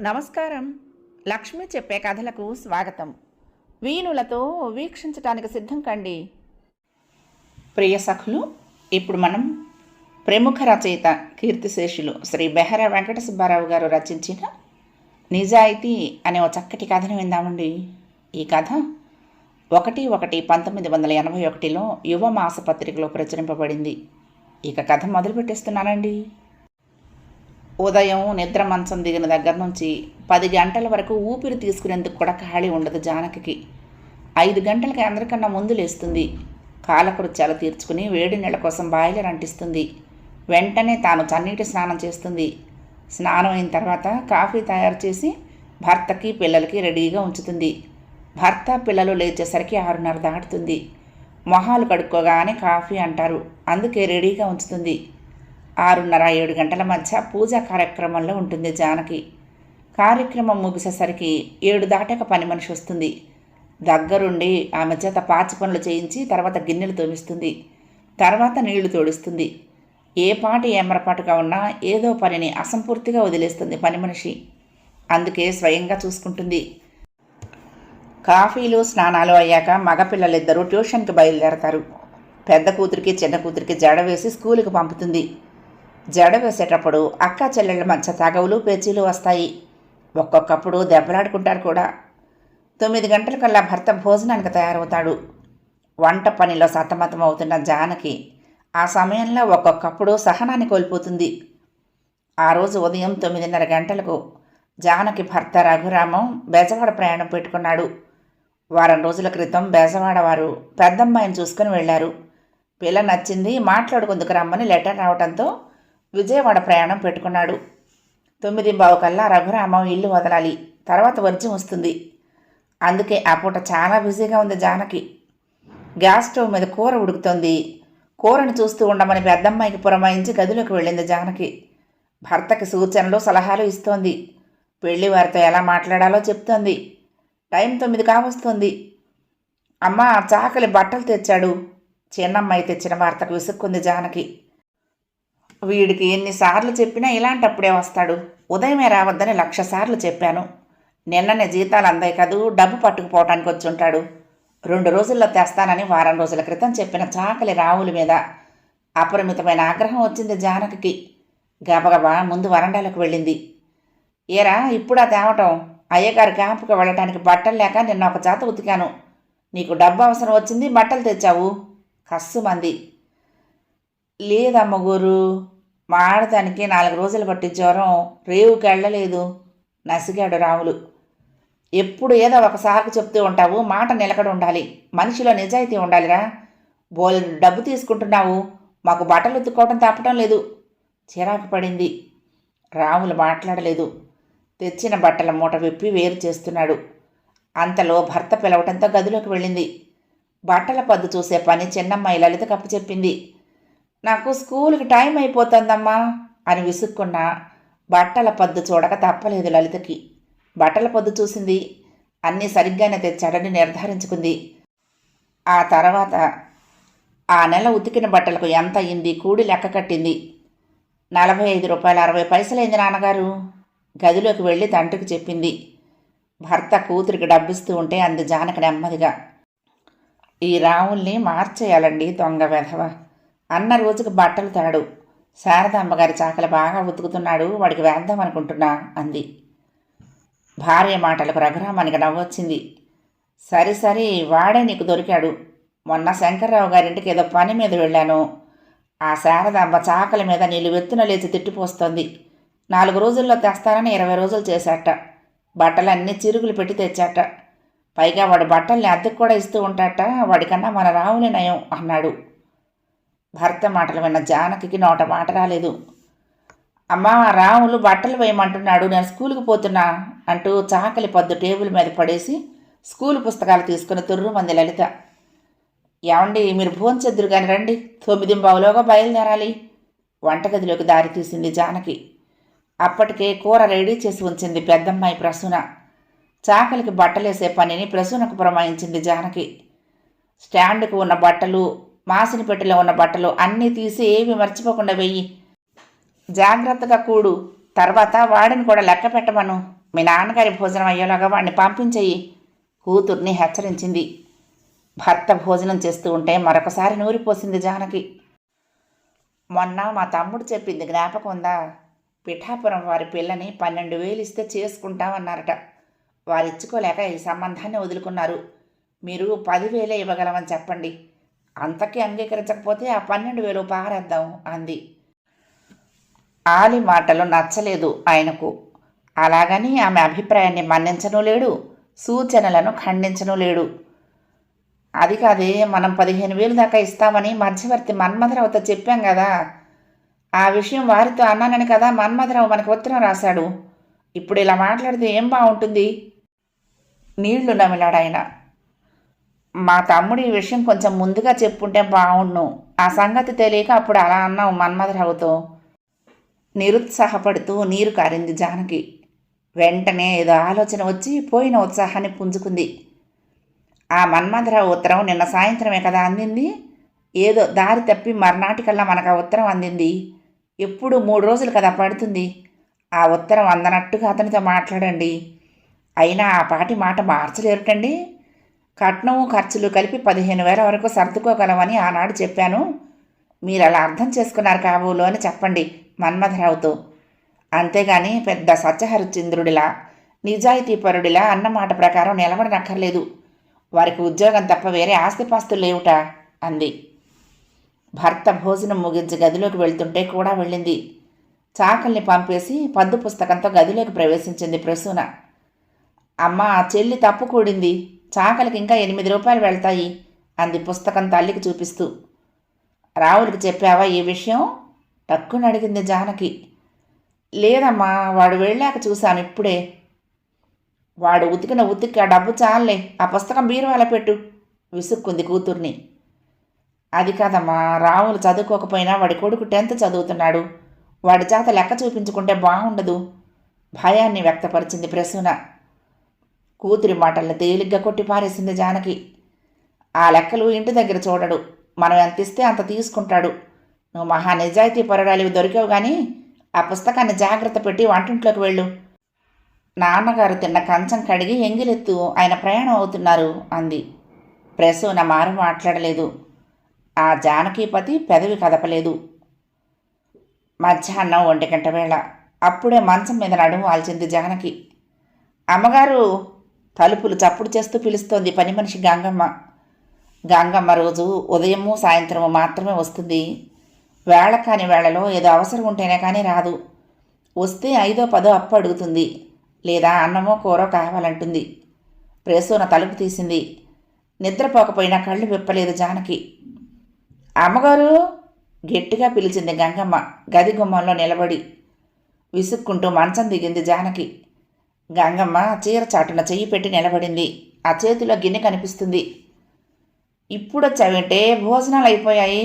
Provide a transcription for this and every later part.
నమస్కారం. లక్ష్మి చెప్పే కథలకు స్వాగతం. వీణులతో వీక్షించటానికి సిద్ధం కండి. ప్రియ సఖులు, ఇప్పుడు మనం ప్రముఖ రచయిత కీర్తిశేషులు శ్రీ బెహర వెంకట సుబ్బారావు గారు రచించిన నిజాయితీ అనే ఒక చక్కటి కథను విందామండి. ఈ కథ 1/1/1981లో యువ మాసపత్రికలో ప్రచురింపబడింది. ఇక కథ మొదలు పెట్టేస్తున్నానండి. ఉదయం నిద్ర మంచం దిగిన దగ్గర నుంచి 10 గంటల వరకు ఊపిరి తీసుకునేందుకు కూడా ఖాళీ ఉండదు జానకి. 5 గంటలకి అందరికన్నా ముందు లేస్తుంది. కాలకృత్యాలు తీర్చుకుని వేడి నీళ్ళ కోసం బాయిలర్ అంటిస్తుంది. వెంటనే తాను చన్నీటి స్నానం చేస్తుంది. స్నానం అయిన తర్వాత కాఫీ తయారు చేసి భర్తకి పిల్లలకి రెడీగా ఉంచుతుంది. భర్త పిల్లలు లేచేసరికి 6:30 దాటుతుంది. మొహాలు కడుక్కోగానే కాఫీ అంటారు, అందుకే రెడీగా ఉంచుతుంది. 6:30-7 గంటల మధ్య పూజా కార్యక్రమంలో ఉంటుంది జానకి. కార్యక్రమం ముగిసేసరికి 7 దాటాక పని మనిషి వస్తుంది. దగ్గరుండి ఆమె చేత పాచి పనులు చేయించి తర్వాత గిన్నెలు తోమిస్తుంది. తర్వాత నీళ్లు తోడిస్తుంది. ఏ పాటి ఏమరపాటుగా ఉన్నా ఏదో పనిని అసంపూర్తిగా వదిలేస్తుంది పని మనిషి. అందుకే స్వయంగా చూసుకుంటుంది. కాఫీలు స్నానాలు అయ్యాక మగపిల్లలిద్దరూ ట్యూషన్కి బయలుదేరతారు. పెద్ద కూతురికి చిన్న కూతురికి జడ వేసి స్కూలుకి పంపుతుంది. జడ వేసేటప్పుడు అక్క చెల్లెళ్ళ మధ్య తగవులు పేచీలు వస్తాయి. ఒక్కొక్కప్పుడు దెబ్బలాడుకుంటారు కూడా. 9 గంటలకల్లా భర్త భోజనానికి తయారవుతాడు. వంట పనిలో సతమతం అవుతున్న జానకి ఆ సమయంలో ఒక్కొక్కప్పుడు సహనాన్ని కోల్పోతుంది. ఆ రోజు ఉదయం 9:30 గంటలకు జానకి భర్త రఘురామం బెజవాడ ప్రయాణం పెట్టుకున్నాడు. వారం రోజుల క్రితం బెజవాడ వారు పెద్దమ్మాయిని చూసుకుని వెళ్లారు. పిల్ల నచ్చింది, మాట్లాడుకుందుకు రమ్మని లెటర్ రావడంతో విజయవాడ ప్రయాణం పెట్టుకున్నాడు. 9:15 కల్లా రఘురామం ఇల్లు వదలాలి. తర్వాత వర్జం వస్తుంది. అందుకే ఆ పూట చాలా బిజీగా ఉంది జానకి. గ్యాస్ స్టవ్ మీద కూర ఉడుకుతోంది. కూరని చూస్తూ ఉండమని పెద్దమ్మాయికి పురమాయించి గదిలోకి వెళ్ళింది జానకి. భర్తకి సూచనలు సలహాలు ఇస్తోంది. పెళ్లి వారితో ఎలా మాట్లాడాలో చెప్తోంది. టైం 9 కావస్తుంది. అమ్మ, చాకలి బట్టలు తెచ్చాడు. చిన్నమ్మాయి తెచ్చిన వార్తకు విసుక్కుంది జానకి. వీడికి ఎన్నిసార్లు చెప్పినా ఇలాంటప్పుడే వస్తాడు. ఉదయమే రావద్దని 1,00,000 సార్లు చెప్పాను. నిన్ననే జీతాలు అందాయి కదూ, డబ్బు పట్టుకుపోవటానికి వచ్చి ఉంటాడు. 2 రోజుల్లో తెస్తానని వారం రోజుల క్రితం చెప్పిన చాకలి రావుల మీద అపరిమితమైన ఆగ్రహం వచ్చింది జానకి. గబగబా ముందు వరండాలకు వెళ్ళింది. ఏరా, ఇప్పుడా తేవటం? అయ్యగారి క్యాంపుకి వెళ్ళటానికి బట్టలు లేక నిన్న ఒక జాత ఉతికాను. నీకు డబ్బు అవసరం వచ్చింది, బట్టలు తెచ్చావు. కస్సుమంది. లేదమ్మగోరు, మా ఆడదానికి 4 రోజులు బట్టి జ్వరం, రేవుకి వెళ్ళలేదు నసిగాడు రాములు. ఎప్పుడు ఏదో ఒకసారికి చెప్తూ ఉంటావు, మాట నిలకడ ఉండాలి, మనిషిలో నిజాయితీ ఉండాలిరా. బోలెడు డబ్బు తీసుకుంటున్నావు, మాకు బట్టలు ఉతుక్కోవటం తప్పటం లేదు. చిరాకు పడింది. రాములు మాట్లాడలేదు. తెచ్చిన బట్టల మూట విప్పి వేరు చేస్తున్నాడు. అంతలో భర్త పిలవటంతో గదిలోకి వెళ్ళింది. బట్టల పద్దు చూసే పని చిన్నమ్మాయి లలితకు అప్పచెప్పింది. నాకు స్కూల్కి టైం అయిపోతుందమ్మా అని విసుక్కున్నా బట్టల పద్దు చూడక తప్పలేదు లలితకి. బట్టల పద్దు చూసింది. అన్నీ సరిగ్గానే తెచ్చాడని నిర్ధారించుకుంది. ఆ తర్వాత ఆ నెల ఉతికిన బట్టలకు ఎంత అయింది కూడి లెక్క కట్టింది. 45 రూపాయలు 60 పైసలైంది నాన్నగారు. గదిలోకి వెళ్ళి తండ్రికి చెప్పింది. భర్త కూతురికి డబ్బిస్తూ ఉంటే అంది జానకి నెమ్మదిగా. ఈ రావుల్ని మార్చేయాలండి, దొంగ వెధవ. అన్న రోజుకి బట్టలు తాడు. శారదామ్మగారి చాకలి బాగా ఉతుకుతున్నాడు, వాడికి వేద్దాం అనుకుంటున్నా అంది. భార్య మాటలకు రఘురామానికి నవ్వొచ్చింది. సరే సరే, వాడే నీకు దొరికాడు. మొన్న శంకర్రావు గారింటికి ఏదో పని మీద వెళ్ళాను. ఆ శారదామ్మ చాకలి మీద నీళ్ళు వెత్తున లేచి తిట్టిపోస్తోంది. 4 రోజుల్లో తెస్తానని 20 రోజులు చేశాట. బట్టలన్నీ చిరుగులు పెట్టి తెచ్చాట. పైగా వాడు బట్టల్ని అద్దెకు కూడా ఇస్తూ ఉంటాట. వాడికన్నా మన రావులే నయం అన్నాడు. భర్త మాటలు విన్న జానకి నోట మాట రాలేదు. అమ్మా, రాములు బట్టలు వేయమంటున్నాడు, నేను స్కూల్కి పోతున్నా అంటూ చాకలి పద్దు టేబుల్ మీద పడేసి స్కూల్ పుస్తకాలు తీసుకుని తుర్రుమంది లలిత. ఏమండి, మీరు భోంచెద్దురు కానీ రండి, 9:15లోగా బయలుదేరాలి. వంటగదిలోకి దారి తీసింది జానకి. అప్పటికే కూర రెడీ చేసి ఉంచింది పెద్దమ్మాయి ప్రసూన. చాకలికి బట్టలేసే పనిని ప్రసూనకు పురమాయించింది జానకి. స్టాండ్కు ఉన్న బట్టలు, మాసిన పెట్టెలో ఉన్న బట్టలు అన్నీ తీసి ఏవి మర్చిపోకుండా వెయ్యి. జాగ్రత్తగా కూడు, తర్వాత వాడిని కూడా లెక్క పెట్టమను. మీ నాన్నగారి భోజనం అయ్యేలాగా వాడిని పంపించేయి, కూతుర్ని హెచ్చరించింది. భర్త భోజనం చేస్తూ ఉంటే మరొకసారి నూరిపోసింది జానకి. మొన్న మా తమ్ముడు చెప్పింది జ్ఞాపకం ఉందా? పిఠాపురం వారి పిల్లని 12,000 ఇస్తే చేసుకుంటామన్నారట. వారిచ్చుకోలేక ఈ సంబంధాన్ని వదులుకున్నారు. మీరు 10,000 ఇవ్వగలమని చెప్పండి. అంతకీ అంగీకరించకపోతే ఆ 12,000 పారేద్దాం అంది. ఆలి మాటలు నచ్చలేదు ఆయనకు. అలాగని ఆమె అభిప్రాయాన్ని మన్నించనూ లేడు, సూచనలను ఖండించనూ లేడు. అది కాదే, మనం 15,000 దాకా ఇస్తామని మధ్యవర్తి మన్మథరావుతో చెప్పాం కదా. ఆ విషయం వారితో అన్నానని కదా మన్మథరావు మనకు ఉత్తరం రాశాడు. ఇప్పుడు ఇలా మాట్లాడితే ఏం బాగుంటుంది? నీళ్లు నమిలాడాయన. మా తమ్ముడు ఈ విషయం కొంచెం ముందుగా చెప్పుంటే బాగుండు. ఆ సంగతి తెలియక అప్పుడు అలా అన్నావు మన్మథరావుతో. నిరుత్సాహపడుతూ నీరు కారింది జానకి. వెంటనే ఏదో ఆలోచన వచ్చి పోయిన ఉత్సాహాన్ని పుంజుకుంది. ఆ మన్మథరావు ఉత్తరం నిన్న సాయంత్రమే కదా అందింది. ఏదో దారి తప్పి మర్నాటికల్లా మనకు ఆ ఉత్తరం అందింది. ఎప్పుడు 3 రోజులు కదా పడుతుంది. ఆ ఉత్తరం అందనట్టుగా అతనితో మాట్లాడండి. అయినా ఆ పాటి మాట మార్చలేరుటండి. కట్నము ఖర్చులు కలిపి 15,000 వరకు సర్దుకోగలమని ఆనాడు చెప్పాను. మీరు అలా అర్థం చేసుకున్నారు కాబోలు అని చెప్పండి మన్మథరావుతో. అంతేగాని పెద్ద సత్యహరిశ్చంద్రుడిలా నిజాయితీపరుడిలా అన్నమాట ప్రకారం నిలబడనక్కర్లేదు. వారికి ఉద్యోగం తప్ప వేరే ఆస్తిపాస్తులు లేవుట అంది. భర్త భోజనం ముగించి గదిలోకి వెళ్తుంటే కూడా వెళ్ళింది. చాకల్ని పంపేసి పద్దు పుస్తకంతో గదిలోకి ప్రవేశించింది ప్రసూన. అమ్మ, చెల్లి తప్పు కూడింది. చాకలికి ఇంకా 8 రూపాయలు వెళ్తాయి అంది పుస్తకం తల్లికి చూపిస్తూ. రావులకి చెప్పావా ఈ విషయం? టక్కున అడిగింది జానకి. లేదమ్మా, వాడు వెళ్ళాక చూశాను ఇప్పుడే. వాడు ఉతికిన ఉతికి ఆ డబ్బు చాలే, ఆ పుస్తకం బీరువాలో పెట్టు విసుక్కుంది కూతుర్ని. అది కాదమ్మా, రావులు చదువుకోకపోయినా వాడి కొడుకు 10th చదువుతున్నాడు. వాడి చేత లెక్క చూపించుకుంటే బాగుండదు భయాన్ని వ్యక్తపరిచింది ప్రసూన. కూతురి మాటల్ని తేలిగ్గా కొట్టిపారేసింది జానకి. ఆ లెక్కలు ఇంటి దగ్గర చూడడు. మనం ఎంత ఇస్తే అంత తీసుకుంటాడు. నువ్వు మహా నిజాయితీ పరుడాలివి దొరికావు కానీ ఆ పుస్తకాన్ని జాగ్రత్త పెట్టి వంటింట్లోకి వెళ్ళు. నాన్నగారు తిన్న కంచం కడిగి ఎంగిలెత్తు, ఆయన ప్రయాణం అవుతున్నారు అంది. ప్రసూన మారు మాట్లాడలేదు. ఆ జానకీపతి పెదవి కదపలేదు. మధ్యాహ్నం 1 గంట వేళ. అప్పుడే మంచం మీద నడుము వాల్చింది జానకి. అమ్మగారు! తలుపులు చప్పుడు చేస్తూ పిలుస్తోంది పని మనిషి గంగమ్మ. గంగమ్మ రోజు ఉదయము సాయంత్రము మాత్రమే వస్తుంది. వేళ కాని వేళలో ఏదో అవసరం ఉంటేనే కానీ రాదు. వస్తే 5దో 10దో అప్పు అడుగుతుంది, లేదా అన్నమో కూరో కావాలంటుంది. ప్రసూన తలుపు తీసింది. నిద్రపోకపోయినా కళ్ళు విప్పలేదు జానకి. అమ్మగారు! గట్టిగా పిలిచింది గంగమ్మ గది గుమ్మంలో నిలబడి. విసుక్కుంటూ మంచం దిగింది జానకి. గంగమ్మ చీర చాటున చెయ్యి పెట్టి నిలబడింది. ఆ చేతిలో గిన్నె కనిపిస్తుంది. ఇప్పుడొచ్చావేంటే, భోజనాలు అయిపోయాయి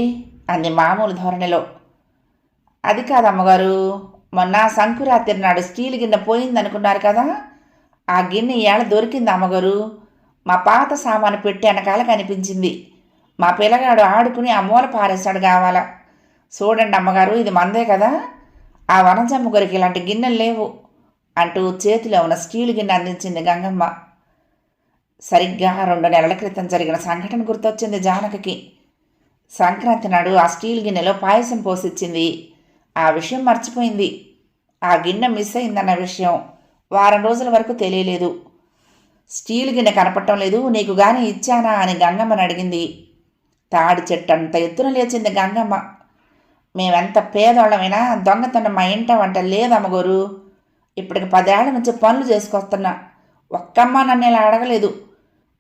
అంది మామూలు ధోరణిలో. అది కాదమ్మగారు, మొన్న సంకురాత్రి నాడు స్టీల్ గిన్నె పోయిందనుకున్నారు కదా, ఆ గిన్నె ఇవాళ దొరికింది అమ్మగారు. మా పాత సామాను పెట్టి వెనకాల కనిపించింది. మా పిల్లగాడు ఆడుకుని ఆ మూల పారేశాడు కావాలా. చూడండి అమ్మగారు, ఇది మందే కదా. ఆ వనజమ్మ గారికి ఇలాంటి గిన్నెలు లేవు అంటూ చేతిలో ఉన్న స్టీల్ గిన్నె అందించింది గంగమ్మ. సరిగ్గా 2 నెలల క్రితం జరిగిన సంఘటన గుర్తొచ్చింది జానకి. సంక్రాంతి నాడు ఆ స్టీల్ గిన్నెలో పాయసం పోసిచ్చింది. ఆ విషయం మర్చిపోయింది. ఆ గిన్నె మిస్ అయిందన్న విషయం వారం రోజుల వరకు తెలియలేదు. స్టీల్ గిన్నె కనపడటం లేదు, నీకు గాని ఇచ్చానా అని గంగమ్మని అడిగింది. తాడి చెట్టంత ఎత్తున లేచింది గంగమ్మ. మేమెంత పేదోళ్ళమైనా దొంగతనం మా ఇంట వంట లేదమ్మగోరు. ఇప్పటికి 10 ఏళ్ల నుంచి పనులు చేసుకొస్తున్నా. ఒక్కమ్మ నన్ను ఇలా అడగలేదు.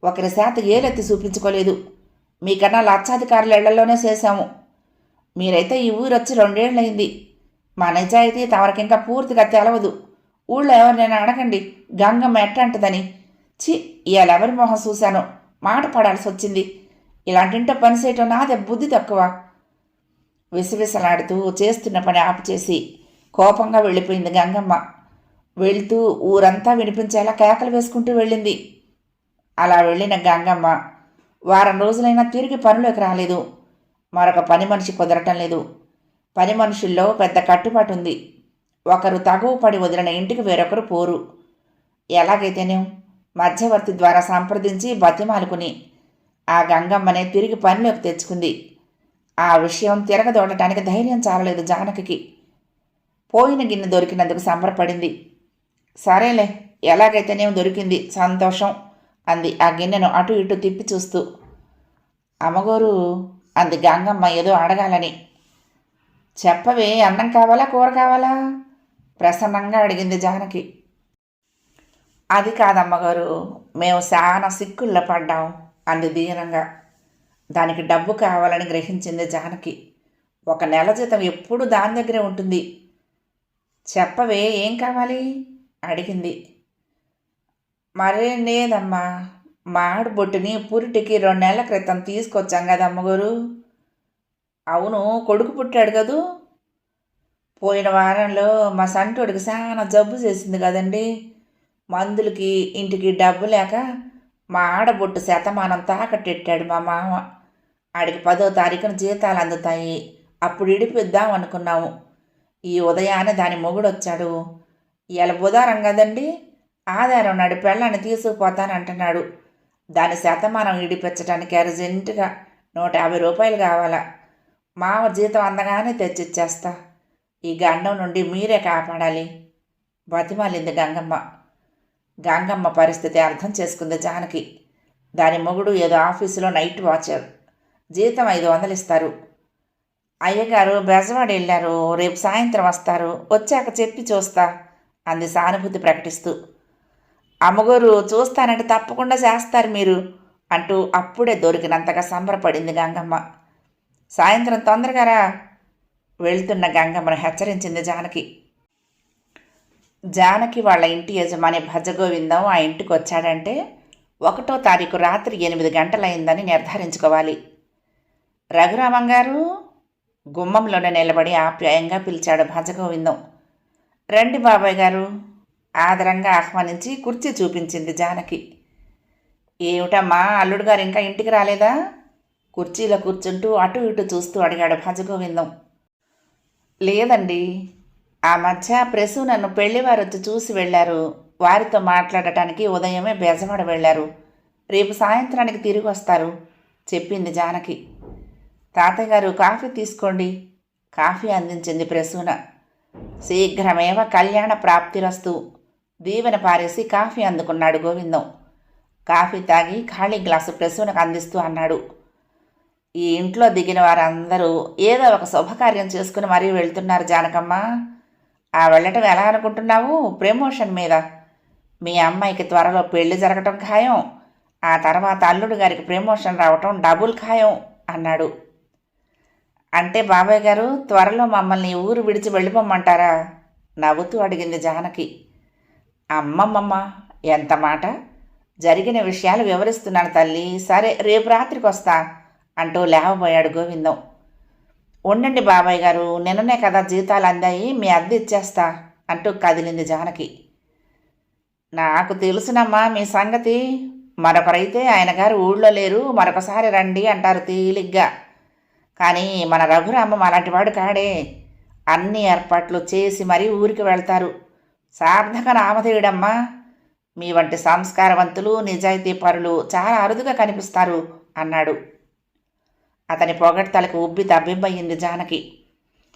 ఒకరి శాత ఏలెత్తి చూపించుకోలేదు. మీకన్నా లక్షాధికారుల ఇళ్లలోనే చేశాము. మీరైతే ఈ ఊరు వచ్చి 2 ఏళ్ళయింది. మా నిజాయితీ తమరికింకా పూర్తిగా తెలవదు. ఊళ్ళో ఎవరినైనా అడగండి గంగమ్మ ఎట్టంటదని. చి, ఇవాళ ఎవరి మొహం చూశాను, మాట పడాల్సి వచ్చింది. ఇలాంటింటో పని చేయటం నాదే బుద్ధి తక్కువ. విసవిసలాడుతూ చేస్తున్న పని ఆపుచేసి కోపంగా వెళ్ళిపోయింది గంగమ్మ. వెళ్తూ ఊరంతా వినిపించేలా కేకలు వేసుకుంటూ వెళ్ళింది. అలా వెళ్ళిన గంగమ్మ వారం రోజులైనా తిరిగి పనిలోకి రాలేదు. మరొక పని మనిషి కుదరటం లేదు. పని మనుషుల్లో పెద్ద కట్టుబాటు ఉంది. ఒకరు తగువ పడి వదిలిన ఇంటికి వేరొకరు పోరు. ఎలాగైతేనేం మధ్యవర్తి ద్వారా సంప్రదించి బతిమాలుకుని ఆ గంగమ్మనే తిరిగి పనిలోకి తెచ్చుకుంది. ఆ విషయం తిరగదోడటానికి ధైర్యం చాలలేదు జానకి. పోయిన గిన్నె దొరికినందుకు సంబరపడింది. సరేలే, ఎలాగైతేనేం దొరికింది, సంతోషం అంది ఆ గిన్నెను అటు ఇటు తిప్పి చూస్తూ. అమ్మగోరు అంది గంగమ్మ ఏదో అడగాలని. చెప్పవే, అన్నం కావాలా కూర కావాలా ప్రసన్నంగా అడిగింది జానకి. అది కాదమ్మగారు, మేము చాలా సిక్కుల్లో పడ్డాం అంది దీనంగా. దానికి డబ్బు కావాలని గ్రహించింది జానకి. 1 నెల జీతం ఎప్పుడూ దాని దగ్గరే ఉంటుంది. చెప్పవే, ఏం కావాలి అడిగింది. మరేం లేదమ్మా, మామిడి బొట్టుని పురిటికి 2 నెలల క్రితం తీసుకొచ్చాం కదా అమ్మగారు. అవును, కొడుకు పుట్టాడు కదూ. పోయిన వారంలో మా సంటోడికి చాలా జబ్బు చేసింది కదండి. మందులకి ఇంటికి డబ్బు లేక మా ఆడబొట్టు శతమానం తాకట్టెట్టాడు మా మామ. ఆడికి 10వ తారీఖున జీతాలు అందుతాయి, అప్పుడు ఇడిపిద్దాం అనుకున్నాము. ఈ ఉదయాన్నే దాని మొగుడొచ్చాడు. ఇవాళ బుధవారం కదండి, ఆధారం నాడు పెళ్ళాన్ని తీసుకుపోతానంటున్నాడు. దాని శతమానం ఇడిపించడానికి అర్జెంటుగా 150 రూపాయలు కావాలా. మామ జీతం అందగానే తెచ్చిచ్చేస్తా. ఈ గండం నుండి మీరే కాపాడాలి బతిమాలింది గంగమ్మ. గంగమ్మ పరిస్థితి అర్థం చేసుకుంది జానకి. దాని మొగుడు ఏదో ఆఫీసులో నైట్ వాచర్, జీతం 500 ఇస్తారు. అయ్యగారు బెజవాడ వెళ్ళారు, రేపు సాయంత్రం వస్తారు, వచ్చాక చెప్పి చూస్తా అంది సానుభూతి ప్రకటిస్తూ. అమ్మగారు చూస్తానంటే తప్పకుండా చేస్తారు మీరు అంటూ అప్పుడే దొరికినంతగా సంబరపడింది గంగమ్మ. సాయంత్రం తొందరగా రా వెళ్తున్న గంగమ్మను హెచ్చరించింది జానకి. జానకి వాళ్ళ ఇంటి యజమాని భజగోవిందం ఆ ఇంటికి వచ్చాడంటే 1వ తారీఖు రాత్రి 8 గంటలైందని నిర్ధారించుకోవాలి. రఘురామం గారు గుమ్మంలోనే నిలబడి ఆప్యాయంగా పిలిచాడు భజగోవిందం. రండి బాబాయ్ గారు ఆదరంగా ఆహ్వానించి కుర్చీ చూపించింది జానకి. ఏమిటమ్మా, అల్లుడు గారు ఇంకా ఇంటికి రాలేదా కుర్చీలో కూర్చుంటూ అటు ఇటు చూస్తూ అడిగాడు భజగోవిందం. లేదండి, ఆ మధ్య ప్రెసు నన్ను పెళ్లివారు వచ్చి చూసి వెళ్ళారు. వారితో మాట్లాడటానికి ఉదయమే బెజవాడ వెళ్ళారు. రేపు సాయంత్రానికి తిరిగి వస్తారు చెప్పింది జానకి. తాతయ్య గారు కాఫీ తీసుకోండి కాఫీ అందించింది ప్రసూన. శీఘ్రమేవ కళ్యాణ ప్రాప్తిరస్తు దీవెన పారేసి కాఫీ అందుకున్నాడు గోవిందం. కాఫీ తాగి ఖాళీ గ్లాసు ప్రసూనకు అందిస్తూ అన్నాడు. ఈ ఇంట్లో దిగిన వారందరూ ఏదో ఒక శుభకార్యం చేసుకుని మరీ వెళ్తున్నారు జానకమ్మ. ఆ వెళ్ళటం ఎలా అనుకుంటున్నావు? ప్రమోషన్ మీద. మీ అమ్మాయికి త్వరలో పెళ్లి జరగటం ఖాయం. ఆ తర్వాత అల్లుడు గారికి ప్రమోషన్ రావటం డబుల్ ఖాయం అన్నాడు. అంటే బాబాయ్ గారు త్వరలో మమ్మల్ని ఊరు విడిచి వెళ్ళిపోమ్మంటారా నవ్వుతూ అడిగింది జానకి. అమ్మమ్మమ్మ, ఎంత మాట! జరిగిన విషయాలు వివరిస్తున్నాను తల్లి. సరే, రేపు రాత్రికి వస్తా అంటూ లేవబోయాడు గోవిందం. ఉండండి బాబాయ్ గారు, నిన్ననే కదా జీతాలు అందాయి, మీ అద్దె ఇచ్చేస్తా అంటూ కదిలింది జానకి. నాకు తెలుసునమ్మా మీ సంగతి. మరొకరైతే ఆయన గారు ఊళ్ళో లేరు, మరొకసారి రండి అంటారు తేలిగ్గా. కానీ మన రఘురామం అలాంటివాడు కాడే. అన్ని ఏర్పాట్లు చేసి మరీ ఊరికి వెళ్తారు. సార్థక నామధేయుడమ్మా. మీ వంటి సంస్కారవంతులు నిజాయితీ పరులు చాలా అరుదుగా కనిపిస్తారు అన్నాడు. అతని పొగడ్తలకు ఉబ్బి తబ్బిబ్బయింది జానకి.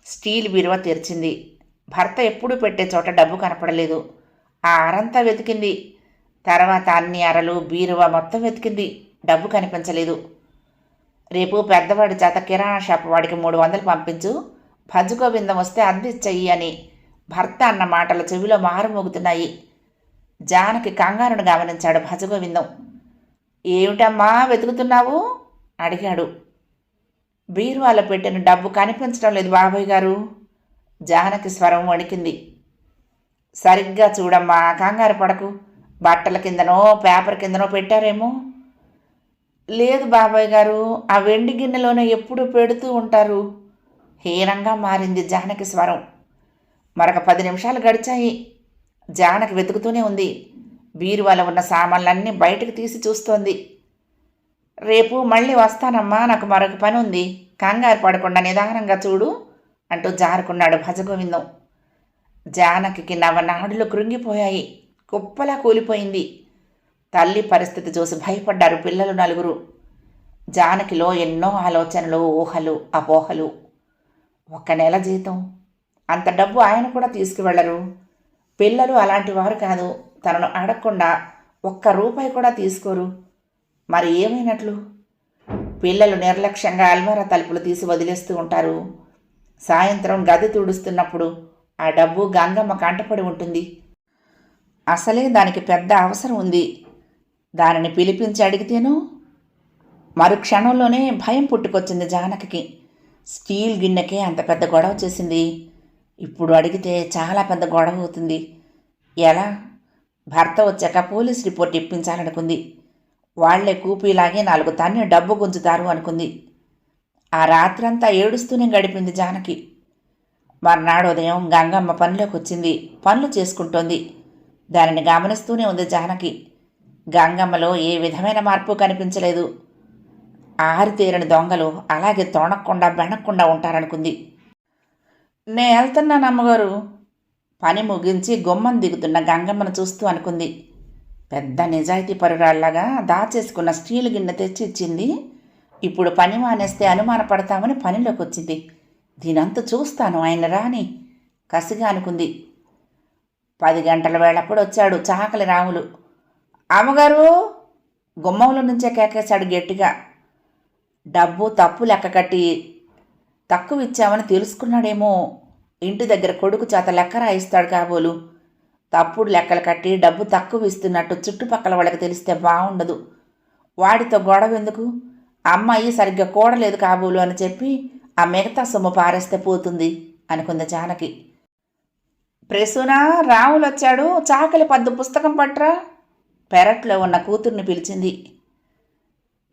స్టీల్ బీరువా తెరిచింది. భర్త ఎప్పుడూ పెట్టే చోట డబ్బు కనపడలేదు. ఆ అరంతా వెతికింది. తర్వాత అన్ని అరలు బీరువా మొత్తం వెతికింది. డబ్బు కనిపించలేదు. రేపు పెద్దవాడి చేత కిరాణా షాప్ వాడికి 300 పంపించు, భజగోవిందం వస్తే అందించయ్యి అని భర్త అన్న మాటలు చెవిలో మారుమోగుతున్నాయి. జానకి కంగారును గమనించాడు భజగోవిందం. ఏమిటమ్మా వెతుకుతున్నావు అడిగాడు. బీరువాలో పెట్టిన డబ్బు కనిపించడం లేదు బాబాయ్ గారు. జానకి స్వరం వణికింది. సరిగ్గా చూడమ్మా, కంగారు పడకు. బట్టల కిందనో పేపర్ కిందనో పెట్టారేమో. లేదు బాబాయ్ గారు, ఆ వెండి గిన్నెలోనే ఎప్పుడు పెడుతూ ఉంటారు. హీనంగా మారింది జానకి స్వరం. మరొక 10 నిమిషాలు గడిచాయి. జానకి వెతుకుతూనే ఉంది. బీరువాలో ఉన్న సామాన్లన్నీ బయటకు తీసి చూస్తోంది. రేపు మళ్ళీ వస్తానమ్మా, నాకు మరొక పని ఉంది, కంగారు పడకుండా నిదానంగా చూడు అంటూ జారుకున్నాడు భజగోవిందం. జానకి నవనాడులు కృంగిపోయాయి. కుప్పలా కూలిపోయింది. తల్లి పరిస్థితి చూసి భయపడ్డారు పిల్లలు నలుగురు. జానకిలో ఎన్నో ఆలోచనలు, ఊహలు, అపోహలు. 1 నెల జీతం, అంత డబ్బు ఆయన కూడా తీసుకువెళ్లరు. పిల్లలు అలాంటి వారు కాదు. తనను అడగకుండా ₹1 కూడా తీసుకోరు. మరి ఏమైనట్లు? పిల్లలు నిర్లక్ష్యంగా అల్మారా తలుపులు తీసి వదిలేస్తూ ఉంటారు. సాయంత్రం గది తుడుస్తున్నప్పుడు ఆ డబ్బు గంగమ్మ కంటపడి ఉంటుంది. అసలే దానికి పెద్ద అవసరం ఉంది. దానిని పిలిపించి అడిగితేనూ మరుక్షణంలోనే భయం పుట్టుకొచ్చింది జానకి. స్టీల్ గిన్నెకే అంత పెద్ద గొడవ చేసింది. ఇప్పుడు అడిగితే చాలా పెద్ద గొడవ అవుతుంది. ఎలా? భర్త వచ్చాక పోలీస్ రిపోర్ట్ ఇప్పించాలనుకుంది. వాళ్లే కూపీలాగే 4 తన్ని డబ్బు గుంజుతారు అనుకుంది. ఆ రాత్రంతా ఏడుస్తూనే గడిపింది జానకి. మర్నాడు ఉదయం గంగమ్మ పనిలోకి వచ్చింది. పనులు చేసుకుంటోంది. దానిని గమనిస్తూనే ఉంది జానకి. గంగమ్మలో ఏ విధమైన మార్పు కనిపించలేదు. ఆరితేరని దొంగలు అలాగే తొణక్కుండా బెణక్కుండా ఉంటారనుకుంది. నే వెళ్తున్నాను అమ్మగారు. పని ముగించి గుమ్మం దిగుతున్న గంగమ్మను చూస్తూ అనుకుంది. పెద్ద నిజాయితీ పరురాళ్లాగా దాచేసుకున్న స్టీల్ గిన్నె తెచ్చి ఇచ్చింది. ఇప్పుడు పని మానేస్తే అనుమానపడతామని పనిలోకి వచ్చింది. దీనంతా చూస్తాను ఆయన రాని కసిగా అనుకుంది. 10 గంటల వేళప్పుడు వచ్చాడు చాకలి రాములు. అమ్మగారు! గుమ్మంలో నుంచే కేకేశాడు గట్టిగా. డబ్బు తప్పు లెక్క కట్టి తక్కువ ఇచ్చామని తెలుసుకున్నాడేమో. ఇంటి దగ్గర కొడుకు చేత లెక్క రాయిస్తాడు కాబోలు. తప్పుడు లెక్కలు కట్టి డబ్బు తక్కువ ఇస్తున్నట్టు చుట్టుపక్కల వాళ్ళకి తెలిస్తే బాగుండదు. వాడితో గొడవ ఎందుకు? అమ్మాయి సరిగ్గా కూడలేదు కాబోలు అని చెప్పి ఆ మిగతా సొమ్ము పారేస్తే పోతుంది అనుకుంది జానకి. ప్రసూనా, రాములు వచ్చాడు, చాకలి పద్దు పుస్తకం పట్రా. పెరట్లో ఉన్న కూతుర్ని పిలిచింది.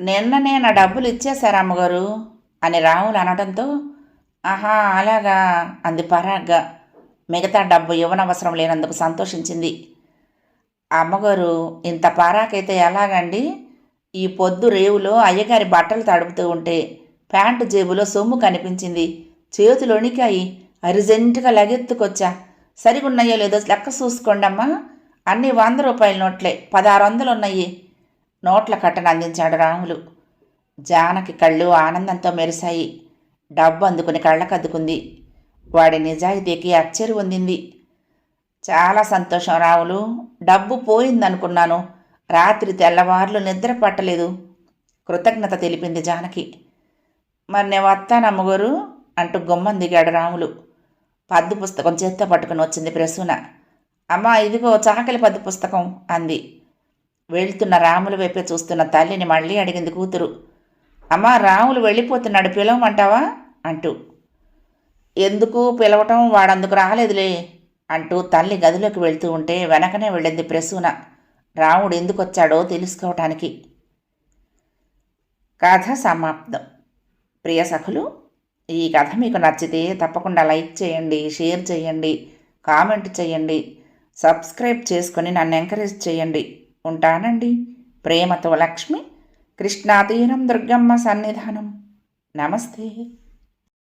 నిన్ననే నా డబ్బులు ఇచ్చేశారు అమ్మగారు అని రాములు అనడంతో, ఆహా అలాగా అంది పరాగ్గా. మిగతా డబ్బు ఇవ్వనవసరం లేనందుకు సంతోషించింది. అమ్మగారు, ఇంత పరాకైతే ఎలాగండి? ఈ పొద్దు రేవులో అయ్యగారి బట్టలు తడుపుతూ ఉంటే ప్యాంటు జేబులో సొమ్ము కనిపించింది. చేతులు వణికాయి. అర్జెంటుగా లగెత్తుకొచ్చా. సరిగున్నాయో లేదో లెక్క చూసుకోండమ్మా. అన్నీ ₹100 నోట్లే, 1600 ఉన్నాయి. నోట్ల కట్టను అందించాడు రాములు. జానకి కళ్ళు ఆనందంతో మెరిశాయి. డబ్బు అందుకుని కళ్ళకద్దుకుంది. వాడి నిజాయితీకి అచ్చెరు పొందింది. చాలా సంతోషం రాములు. డబ్బు పోయిందనుకున్నాను. రాత్రి తెల్లవార్లు నిద్ర పట్టలేదు. కృతజ్ఞత తెలిపింది జానకి. మరి నేను వస్తాను అమ్మగారు అంటూ గుమ్మం దిగాడు రాములు. పద్దు పుస్తకం చేత్తో పట్టుకుని వచ్చింది ప్రసూన. అమ్మా ఇదిగో చాకలి పద్దు పుస్తకం అంది. వెళ్తున్న రాములు వైపే చూస్తున్న తల్లిని మళ్ళీ అడిగింది కూతురు. అమ్మా రాములు వెళ్ళిపోతున్నాడు, పిలవమంటావా అంటూ. ఎందుకు పిలవటం, వాడందుకు రాలేదులే అంటూ తల్లి గదిలోకి వెళ్తూ ఉంటే వెనకనే వెళ్ళింది ప్రసూన. రాముడు ఎందుకు వచ్చాడో తెలుసుకోవటానికి. కథ సమాప్తం. ప్రియ సఖులు, ఈ కథ మీకు నచ్చితే తప్పకుండా లైక్ చేయండి, షేర్ చేయండి, కామెంట్ చేయండి, సబ్స్క్రైబ్ చేసుకొని నన్ను ఎంకరేజ్ చేయండి. ఉంటానండి. ప్రేమతో లక్ష్మి, కృష్ణాతీరం దుర్గమ్మ సన్నిధానం. నమస్తే.